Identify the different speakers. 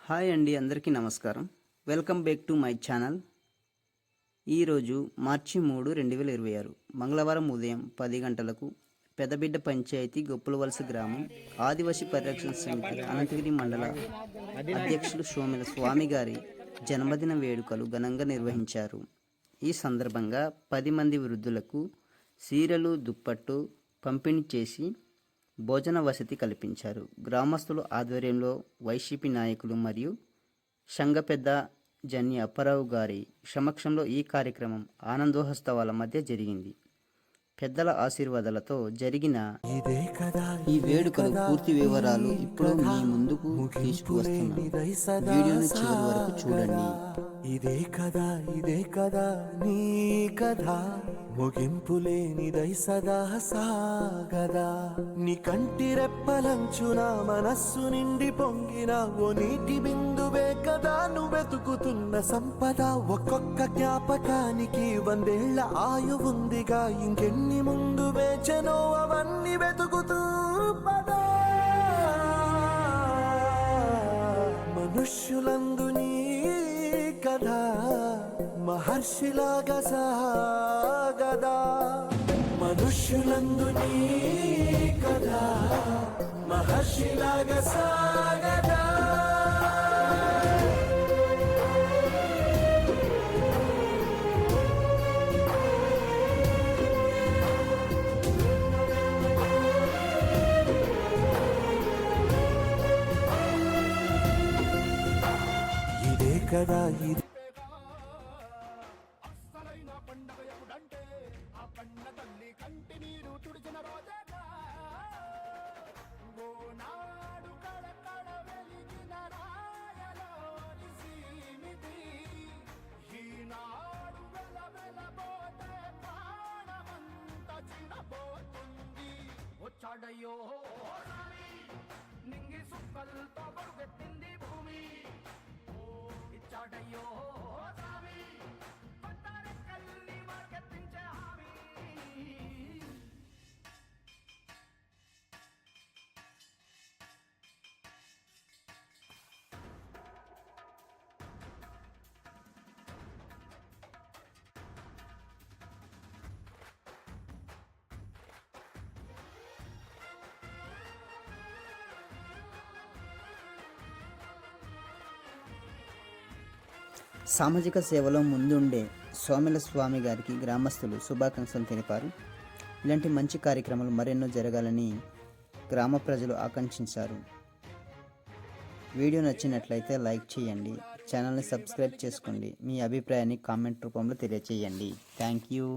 Speaker 1: Hi అండి, అందరికీ నమస్కారం. Welcome back to my channel. ఈరోజు మార్చి 3, 2026 మంగళవారం ఉదయం 10 గంటలకు పెద్దబిడ్డ పంచాయతీ గొప్పలవలస గ్రామం ఆదివాసీ పరిరక్షణ సమితి అనంతగిరి మండల అధ్యక్షులు సోమెల స్వామి గారి జన్మదిన వేడుకలు ఘనంగా నిర్వహించారు. ఈ సందర్భంగా 10 మంది వృద్ధులకు సీరలు, దుప్పట్టు పంపిణీ చేసి భోజన వసతి కల్పించారు. గ్రామస్తుల ఆధ్వర్యంలో వైసీపీ నాయకులు మరియు సంఘ పెద్ద జన్ని అప్పారావు గారి సమక్షంలో ఈ కార్యక్రమం ఆనందోత్సవాల మధ్య జరిగింది. పెద్దల ఆశీర్వాదాలతో జరిగిన ఈ వేడుకలు పూర్తి వివరాలు ఇప్పుడు మీ ముందుకు తీసుకువస్తున్నాను. వీడియోని చివరి వరకు చూడండి.
Speaker 2: ఇదే కదా నీ కథ, ముగింపులేనిదై సదా సాగదా. నీ కంటి రెప్పలంచున మనస్సు నిండి పొంగిన ఓ నీటి బిందువే కదా నువ్వెతుకుతున్న సంపద. ఒక్కొక్క జ్ఞాపకానికి 100 ఏళ్ల ఆయువుందిగా, ఇంకెన్ని ముందు వేచనో అవన్నీ వెతుకుతూ పదా. మనుష్యులందు నీ కథ మహర్షిలాగా సాగదా. మనుష్యులందు నీ కథ మహర్షిలాగా సాగదా. ఇదే కదా ఇది
Speaker 3: పండగ ఎప్పుడంటే ఆ కన్న తల్లి కంటి నీరు తుడిచిన రోజేగా. ఓనాడు కడకడ వెలిగిన రాయలోని సీమితి, ఈనాడు వెలవెలబోతే ప్రాణమంత చిన్నపోతుంది. వచ్చాడయ్యో నింగి సుక్కలతో పరుగెత్తింది భూమి, ఇచ్చాడయ్యో
Speaker 1: సామాజిక సేవలో ముందుండే సోమెల స్వామి గారికి గ్రామస్తులు శుభాకాంక్షలు తెలిపారు. ఇలాంటి మంచి కార్యక్రమాలు మరెన్నో జరగాలని గ్రామ ప్రజలు ఆకాంక్షించారు. వీడియో నచ్చినట్లయితే లైక్ చేయండి, ఛానల్ని సబ్స్క్రైబ్ చేసుకోండి, మీ అభిప్రాయాన్ని కామెంట్ రూపంలో తెలియచేయండి. Thank you.